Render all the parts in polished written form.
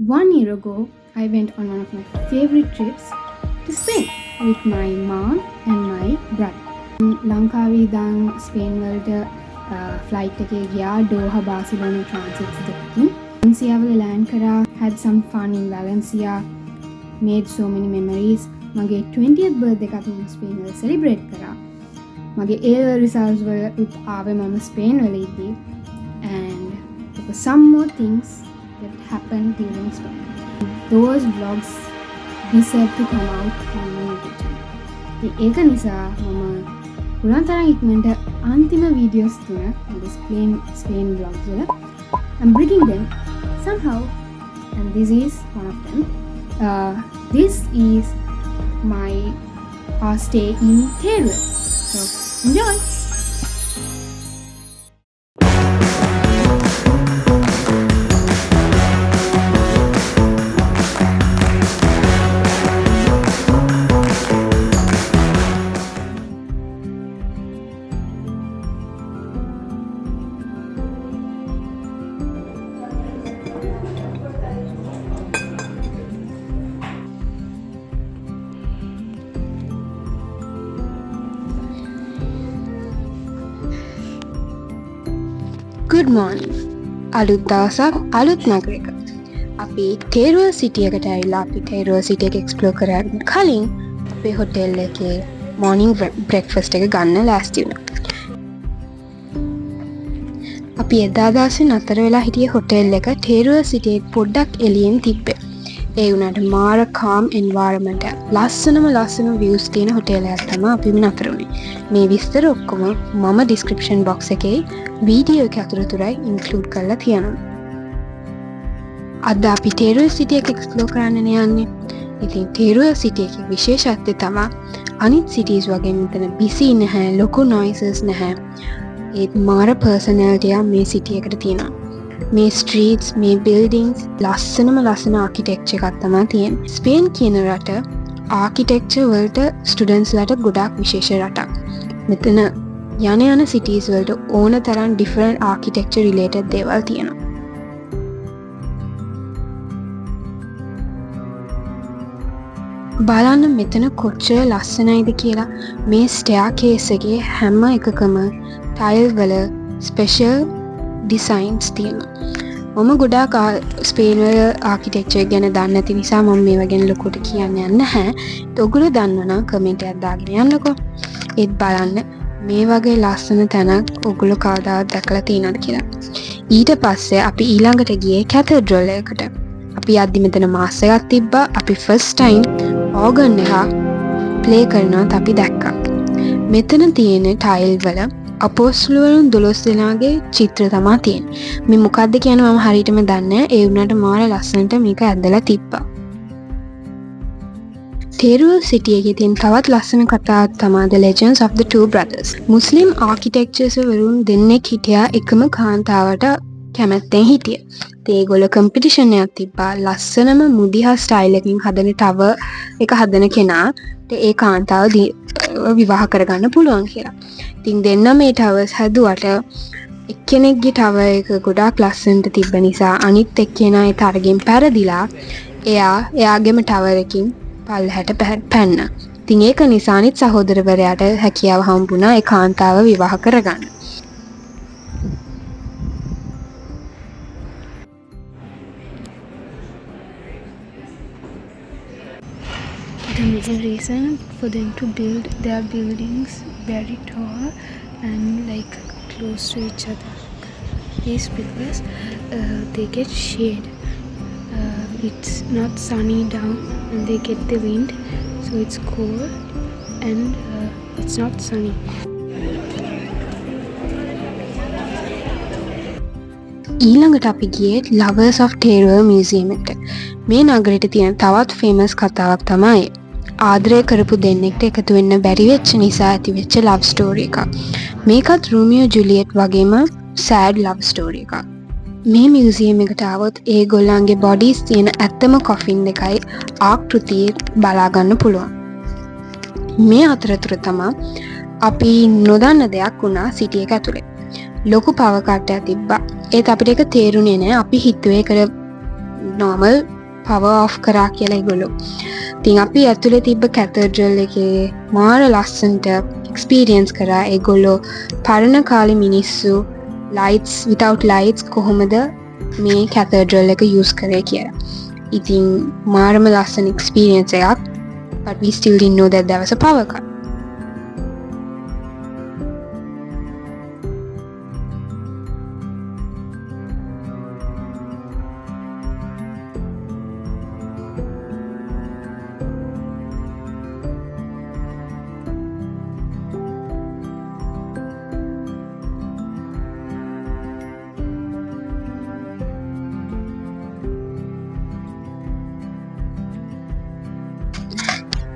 1 year ago, I went on one of my favorite trips to Spain with my mom and my brother. ලංකාවේ ඉඳන් Spain වලට flight එකේ ගියා ඩෝහා බාසිලෝනා transit එකකින්. Valencia land කරා, had some fun in Valencia, made so many memories. මගේ 20th birthday එකත් මම ස්පේන් වල celebrate කරා. මගේ A-level results වලත් ආවේ මම ස්පේන් වල ඉද්දී. And there were some more things that happened during Spain. Those vlogs deserve to come out on my YouTube channel. ඒක නිසා මම පුරාණ තරම් ඉක්මනට අන්තිම වීඩියෝස් තුන මගේ Spain vlogs වල I'm bringing them somehow, and this is one of them. This is my stay in Teruel. So enjoy. Good morning. අලුත් දවසක් අලුත් නගරයක. අපි ටේරුවල් සිටි එකට ඇවිල්ලා අපි ටේරුවල් සිටි එක එක්ස්ප්ලෝර් කරන්න කලින් අපේ හොටෙල් එකේ මෝර්නිං බ්‍රෙක්ෆාස්ට් එක ගන්න ලෑස්ති වුණා. අපි එදා දවසේ නතර වෙලා හිටියේ හොටෙල් එක ටේරුවල් සිටි එක පොඩ්ඩක් එළියෙන් තිබ්බේ. ඒ වුණාට මාර කාම් එන්වයරන්මන්ට් එක ලස්සන views තියෙන හොටෙල් එකක් තමයි අපි නතර වුණේ. මේ විස්තර ඔක්කොම මම description box එකේ වීඩියෝ එක අතරතුරයි ඉන්ක්ලූඩ් කරලා තියනවා. අද අපි ටේරුවල් සිටි එක එක්ස්ප්ලෝර් කරන්න යන්නේ. ඉතින් ටේරුවල් සිටි එකේ විශේෂත්වය තමයි අනිත් සිටිස් වගේ මෙතන බිසි නැහැ, ලොකු noises නැහැ. ඒත් මාර පර්සනැලිටි එක මේ සිටි එකට තියෙනවා. මේ ස්ට්‍රීට්ස්, මේ බිල්ඩින්ග්ස් ලස්සන ආකිටෙක්චර් එකක් තමයි තියෙන්නේ. ස්පේන් කියන රට ආකිටෙක්චර් වලට ස්ටුඩන්ට්ස්ලාට ගොඩාක් විශේෂ රටක්. මෙතන යන සිටිස් වලට ඕන තරම් ඩිෆරන්ට් ආකිටෙක්චර් රිලේටඩ් දේවල් තියෙනවා. බලන්න මෙතන කොච්චර ලස්සනයිද කියලා. මේ ස්ටෙයාකේස් එකේ හැම එකකම ටයිල් වල ස්පෙෂල් ඩිසයින්ස් තියෙනවා. මම ගොඩාක් ස්පේන් වල ආකිටෙක්චර් ගැන දන්නේ නැති නිසා මම මේවා ගැන ලොකුට කියන්න යන්නේ නැහැ. ඔයගොල්ලෝ දන්නවනම් කමෙන්ට් එකක් දාගෙන යන්නකෝ. ඒත් බලන්න මේ වගේ ලස්සන තැනක් ඔයගොල්ලෝ කවදාවත් දැකලා තියෙනවද කියලා. ඊට පස්සේ අපි ඊළඟට ගියේ කැතඩ්‍රල් එකට. අපි යද්දි මෙතන මාස් එකක් තිබ්බා. අපි ෆස්ට් ටයිම් ඕගන් එක ප්ලේ කරනවත් අපි දැක්කා. මෙතන තියෙන ටයිල් වල අපොස්තලු වරුන් 12 දෙනාගේ චිත්‍ර තමයි තියෙන්නේ. මේ මොකද්ද කියන්නේ මම හරියටම දන්නේ නැහැ. ඒ වුණාට මාර ලස්සනට මේක ඇදලා තිබ්බා. ටේරුවල් සිටි එකේ තියෙන තවත් ලස්සන කතාවක් තමයි The Legends of the Two Brothers. මුස්ලිම් ආකිටෙක්චර්ස් වරුන් දෙන්නෙක් හිටියා එකම කාන්තාවට කැමැත්තෙන් හිටිය. ඒගොල්ලෝ කම්පිටිෂන් එකක් තිබ්බා. ලස්සනම මුදිහා ස්ටයිල් එකකින් හදන ටවර් එක හදන කෙනාට ඒ කාන්තාව විවාහ කරගන්න පුළුවන් කියලා. ඉතින් දෙන්නම මේ ටවර්ස් හැදුවට එක්කෙනෙක්ගේ ටවර් එක ගොඩාක් ලස්සනට තිබ්බ නිසා අනිත් එක්කෙනා ඒ තරගෙන් පැරදිලා එයාගේම ටවර් එකකින් පල්ලහැට පැන්නා. ඉතින් ඒක නිසා අනිත් සහෝදරවරයාට හැකියාව හම්බුණා ඒ කාන්තාව විවාහ කරගන්න. The main reason for them to build their buildings very tall and like close to each other is because they get shade. It's not sunny down and they get the wind, so it's cold and it's not sunny. ඊළඟට අපි ගියේ Lovers of Teruel Museum එකට. මේ නගරෙට තියෙන තවත් famous කතාවක් තමයි ආදරය කරපු දෙන්නෙක්ට එකතු වෙන්න බැරි වෙච්ච නිසා ඇතිවෙච්ච ලව් ස්ටෝරි එකක්. මේකත් රෝමියෝ ජුලියට් වගේම සෑඩ් ලව් ස්ටෝරි එකක්. මේ මියුසියම් එකට ආවොත් ඒගොල්ලන්ගේ බොඩිස් තියෙන ඇත්තම කොෆින් දෙකයි ආකෘතිය බලා ගන්න පුළුවන්. මේ අතරතුර තමයි අපි නොදන්න දෙයක් වුණා සිටි එක ඇතුලේ. ලොකු පවර් කට්ටයක් තිබ්බා. ඒත් අපිට ඒක තේරුනේ නෑ. අපි හිතුවේ ඒකට normal power off කරා කියලා ඒගොල්ලෝ. ඉතින් අපි ඇතුලේ තිබ්බ කැතඩ්‍රල් එකේ මාර ලස්සනට experience කරා ඒගොල්ලෝ පරණ කාලේ මිනිස්සු lights without lights කොහොමද මේ කැතඩ්‍රල් එක use කරේ කියලා. ඉතින් මාරම ලස්සන experience එකක්. But we still didn't know that there was a power cut.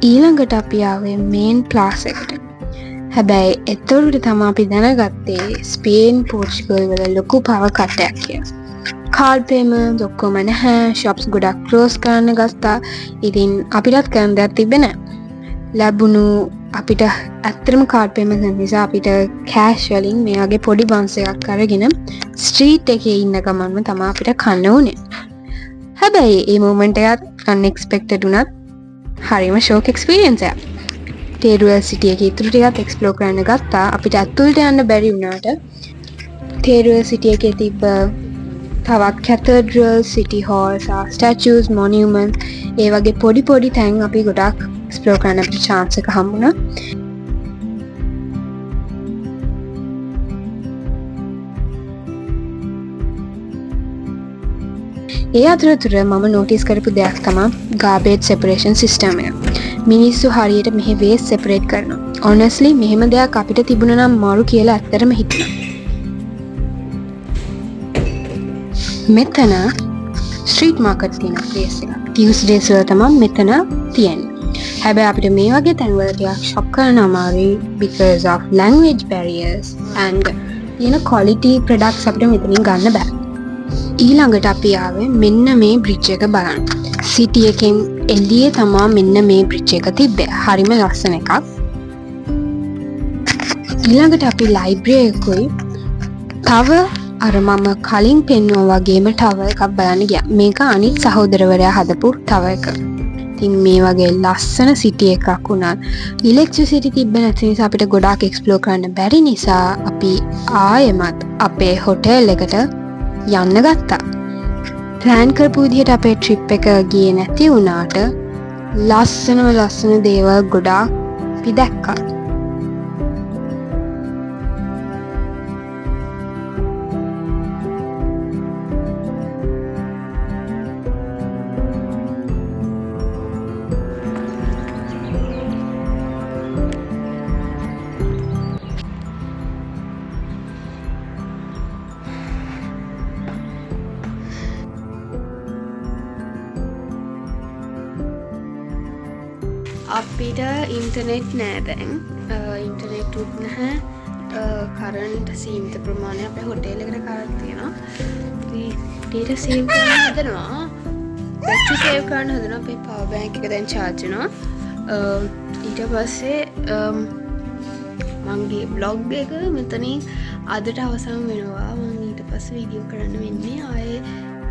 ඊළඟට අපි ආවේ මේන් ක්ලාස් එකට. හැබැයි එතකොට තමයි අපි දැනගත්තේ ස්පේන් පෝර්චුගල් වල ලොකු පවර් කට් එකක් කියලා. කාඩ් පේමන්ට් ඔක්කොම නැහැ, shops ගොඩක් ක්ලෝස් කරන්න ගත්තා. ඉතින් අපිටත් කරන්න දෙයක් තිබ්බේ නැහැ. ලැබුණු අපිට ඇත්තටම කාඩ් පේමන්ට් නිසා අපිට කෑෂ් වලින් මේ වගේ පොඩි බන්ස් එකක් අරගෙන ස්ට්‍රීට් එකේ ඉන්න ගමන්ම තමයි අපිට කන්න උනේ. හැබැයි මේ මොමන්ට් එකත් unexpected උනත් හරිම ෂෝක් එක්ස්පීරියන්ස් එකක්. ටේරුවල් සිටි එකේ ඉතුරු ටිකත් එක්ස්ප්ලෝර් කරන්න ගත්තා. අපිට ඇතුළට යන්න බැරි වුණාට ටේරුවල් සිටි එකේ තිබ්බ තවත් කැතඩ්‍රල්, සිටි හෝල්, ස්ටැචුස්, මොනියුමන්ට් ඒ වගේ පොඩි පොඩි තැන් අපි ගොඩක් එක්ස්ප්ලෝර් කරන්න අපිට chance එක හම්බුණා. ඒ අතරතුර මම නෝටිස් කරපු දෙයක් තමයි garbage separation system එක. මිනිස්සු හරියට මෙහි waste separate කරනවා. honestly මෙහෙම දෙයක් අපිට තිබුණා නම් මාරු කියලා ඇත්තටම හිතුණා. මෙතන street market තියෙන place එක. Tuesdays වල තමයි මෙතන තියෙන්නේ. හැබැයි අපිට මේ වගේ තැන්වල ටිකක් shop කරන්න අමාරුයි because of language barriers and quality products අපිට මෙතනින් ගන්න බෑ. ඊළඟට අපි ආවේ මෙන්න මේ බ්‍රිජ් එක බලන්න. සිටි එකෙන් එළියේ තමා මෙන්න මේ බ්‍රිජ් එක තිබ්බේ. හරිම ලස්සන එකක්. ඊළඟට අපි ලයිබ්‍රරි එකකුයි තව අර මම කලින් පෙන්වුවා වගේම ටවර් එකක් බලන්න ගියා. මේක අනිත් සහෝදරවරයා හදපු ටවර් එක. ඉතින් මේ වගේ ලස්සන සිටි එකක් වුණත් ඉලෙක්ට්‍රිසිටි තිබ්බ නැති නිසා අපිට ගොඩාක් එක්ස්ප්ලෝර් කරන්න බැරි නිසා අපි ආයෙමත් අපේ හොටෙල් එකට යන්න ගත්තා. ප්ලෑන් කරපු විදිහට අපේ ට්‍රිප් එක ගියේ නැති වුණාට ලස්සන දේවල් ගොඩාක් අපි දැක්කා. අපිට ඉන්ටර්නෙට් නෑ දැන්. ඉන්ටර්නෙට් උත් නැහැ. කරන්ට් සීමිත ප්‍රමාණයක් අපේ හොටෙල් එකට කරන් තියෙනවා. ඩේටා සේව් කරන්න හදනවා. බැටරි සේව් කරන්න හදනවා. අපේ පවර් බැංක් එක දැන් charge වෙනවා. ඊට පස්සේ මගේ බ්ලොග් එක මෙතනින් අදට අවසන් වෙනවා. මම ඊට පස්සේ වීඩියෝ කරන්න වෙන්නේ ආයේ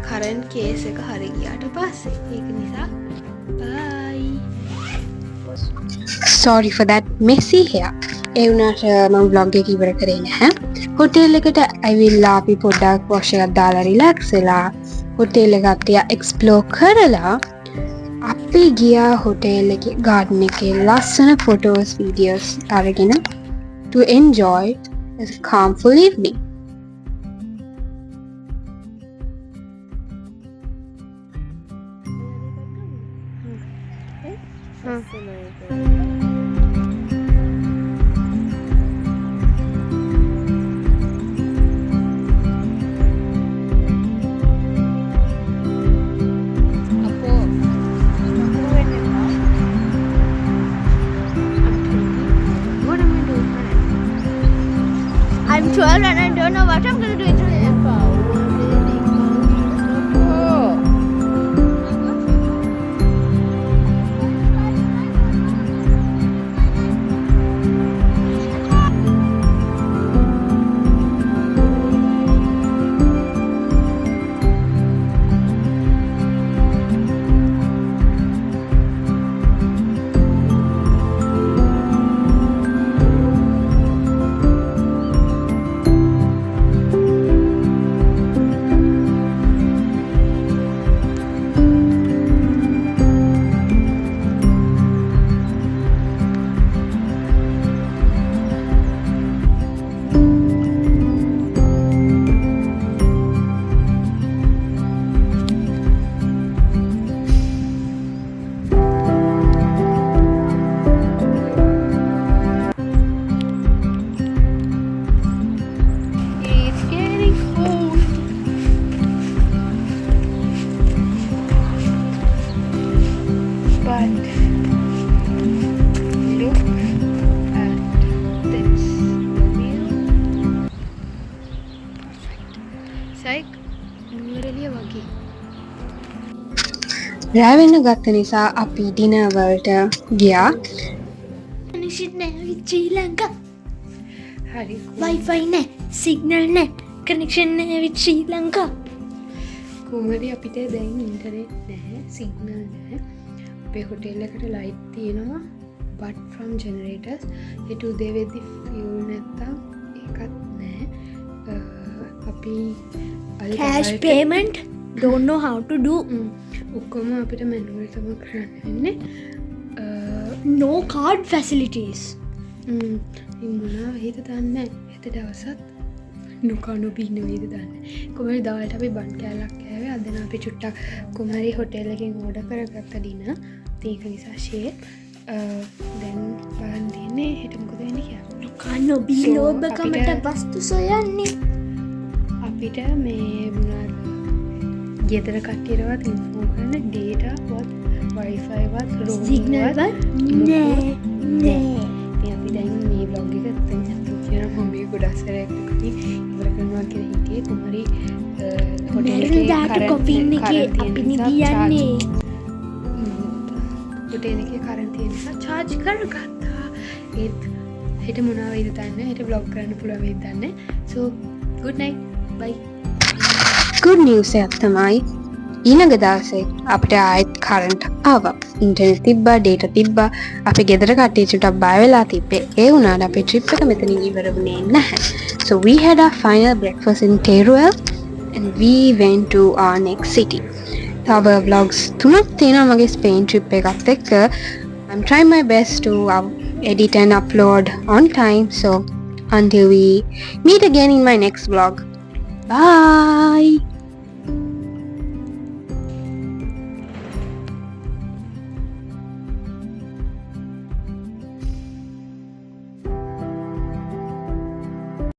කරන්ට් කේස් එක හරි ගියාට පස්සේ. ඒක නිසා bye. Sorry for that messy hair. ඒ වුණාට මම vlog එක ඉවර කරේ නැහැ. හොටෙල් එකට ඇවිල්ලා අපි පොඩ්ඩක් wash එකක් දාලා relax වෙලා හොටෙල් එක ටික explore කරලා අපි ගියා හොටෙල් එකේ garden එකේ ලස්සන photos videos අරගෙන to enjoy a calmful evening. I'm 12 and I don't know what I'm going to do today. රෑ වෙන්න ගත්ත නිසා අපි ඩිනර් වලට ගියා. Connection with Sri Lanka. හරි. Wi-Fi නැහැ. Signal නැහැ. Connection with Sri Lanka. කුමරි අපිට දැන් ඉන්ටර්නෙට් නැහැ, සිග්නල් නැහැ. අපේ හොටෙල් එකට ලයිට් තියෙනවා but from generators. ඒ උදේ වෙද්දි fuel නැත්තම් ඒකත් නැහැ. අපි අද Cash දවල්ට payment. Don't know how to do. ඔක්කොම අපිට මැනුවල් තමයි කරන්න වෙන්නේ. No card facilities. මොනවා වෙයිද දන්නේ නැහැ. හෙට දවසත් නොකනු බින්න වේද දන්නේ. කොහමද දවල්ට අපි බන් කෑල්ලක් කෑවේ. අද නම් අපි චුට්ටක් කුමාරි හොටෙල් එකෙන් ඕඩර් කරගත්ත ඩිනර්. ඒක නිසා ෂේප් දැන් බලන් තියෙන්නේ හෙට මොකද වෙන්නේ කියලා. නොකන්න බිලෝභකමට වස්තු සොයන්නේ. අපිට මේ මොනවාද ගෙදර කට්ටියටවත් ඉන්ෆෝම් කරන්න ඩේටාවත් Wi-Fi වත් roam Signal වත් නෑ. නෑ. ඉතින් අපි දැන් මේ vlog එක අතෙන් කියන මම මේ ගොඩක් සැරයක් ඉවර කරනවා කියලා හිටියේ කුමාරි නැරදාට කොපින් එකේ අපි නිදියන්නේ. හොටෙල් එකේ කරන්ට් තියෙන නිසා charge කරගත්තා. ඒත් හෙට මොනවා වෙයිද දන්නේ නැහැ. හෙට vlog කරන්න පුළුවන් වෙයිද දන්නේ නැහැ. So good night. Bye. good news එකක් තමයි ඊළඟ දවසේ අපිට ආයෙත් කරන්ට් ආවා. ඉන්ටර්නෙට් තිබ්බා, ඩේටා තිබ්බා. අපි ගෙදර කට්ටිය චුට්ටක් බය වෙලා තිබ්බේ. ඒ වුණාට අපේ ට්‍රිප් එක මෙතනින් ඉවර වුණේ නැහැ. So we had our final breakfast in Teruel and we went to our next city. තව vlogs 3ක් තියෙනවා මගේ ස්පේන් trip එකත් එක්ක. I'm trying my best to edit and upload on time. So until we meet again in my next vlog. Bye.